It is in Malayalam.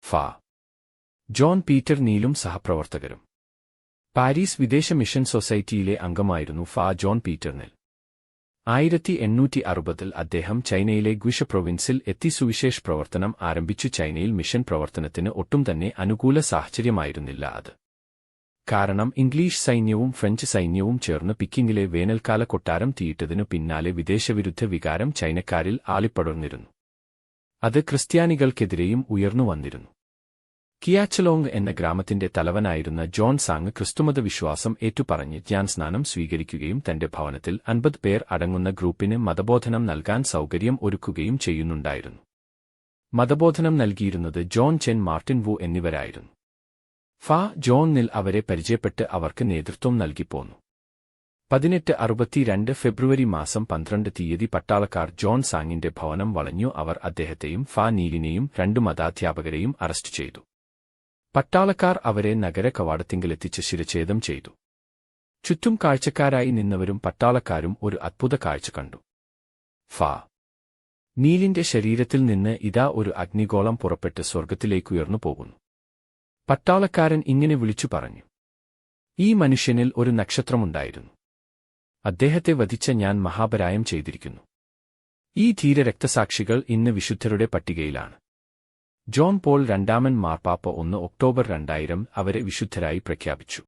ഫാ. ജോൺ പീറ്റർ നീലും സഹപ്രവർത്തകരും. പാരീസ് വിദേശ മിഷൻ സൊസൈറ്റിയിലെ അംഗമായിരുന്നു ഫാ ജോൺ പീറ്റർ നീൽ. 1860 അദ്ദേഹം ചൈനയിലെ ഗുഷ പ്രൊവിൻസിൽ എത്തി സുവിശേഷ പ്രവർത്തനം ആരംഭിച്ചു. ചൈനയിൽ മിഷൻ പ്രവർത്തനത്തിന് ഒട്ടും തന്നെ അനുകൂല സാഹചര്യമായിരുന്നില്ല അത്. കാരണം ഇംഗ്ലീഷ് സൈന്യവും ഫ്രഞ്ച് സൈന്യവും ചേർന്ന് പിക്കിങ്ങിലെ വേനൽക്കാല കൊട്ടാരം തീയിട്ടതിനു പിന്നാലെ വിദേശവിരുദ്ധ വികാരം ചൈനക്കാരിൽ ആളിപ്പടർന്നിരുന്നു. അത് ക്രിസ്ത്യാനികൾക്കെതിരെയും ഉയർന്നു വന്നിരുന്നു. കിയാച്ചലോങ് എന്ന ഗ്രാമത്തിന്റെ തലവനായിരുന്ന ജോൺ സാങ് ക്രിസ്തുമത വിശ്വാസം ഏറ്റുപറഞ്ഞ് ജ്ഞാനസ്നാനം സ്വീകരിക്കുകയും തന്റെ ഭവനത്തിൽ 50 പേർ അടങ്ങുന്ന ഗ്രൂപ്പിന് മതബോധനം നൽകാൻ സൗകര്യം ഒരുക്കുകയും ചെയ്യുന്നുണ്ടായിരുന്നു. മതബോധനം നൽകിയിരുന്നത് ജോൺ ചെൻ മാർട്ടിൻ വു എന്നിവരായിരുന്നു. ഫാ ജോൺ നിൽ അവരെ പരിചയപ്പെട്ട് അവർക്ക് നേതൃത്വം നൽകിപ്പോന്നു. 1862 ഫെബ്രുവരി മാസം 12 തീയതി പട്ടാളക്കാർ ജോൺ സാങ്ങിന്റെ ഭവനം വളഞ്ഞു. അവർ അദ്ദേഹത്തെയും ഫാ നീലിനെയും 2 മതാധ്യാപകരെയും അറസ്റ്റ് ചെയ്തു. പട്ടാളക്കാർ അവരെ നഗര കവാടത്തിങ്കലെത്തിച്ച് ശിരച്ഛേദം ചെയ്തു. ചുറ്റും കാഴ്ചക്കാരായി നിന്നവരും പട്ടാളക്കാരും ഒരു അദ്ഭുത കാഴ്ച കണ്ടു. ഫാ നീലിന്റെ ശരീരത്തിൽ നിന്ന് ഇതാ ഒരു അഗ്നിഗോളം പുറപ്പെട്ട് സ്വർഗ്ഗത്തിലേക്കുയർന്നു പോകുന്നു. പട്ടാളക്കാരൻ ഇങ്ങനെ വിളിച്ചു പറഞ്ഞു, ഈ മനുഷ്യനിൽ ഒരു നക്ഷത്രമുണ്ടായിരുന്നു. അദ്ദേഹത്തെ വധിച്ച ഞാൻ മഹാപരായം ചെയ്തിരിക്കുന്നു. ഈ ധീര രക്തസാക്ഷികൾ ഇന്ന് വിശുദ്ധരുടെ പട്ടികയിലാണ്. ജോൺ പോൾ രണ്ടാമൻ മാർപ്പാപ്പ 1 ഒക്ടോബർ 2000 അവരെ വിശുദ്ധരായി പ്രഖ്യാപിച്ചു.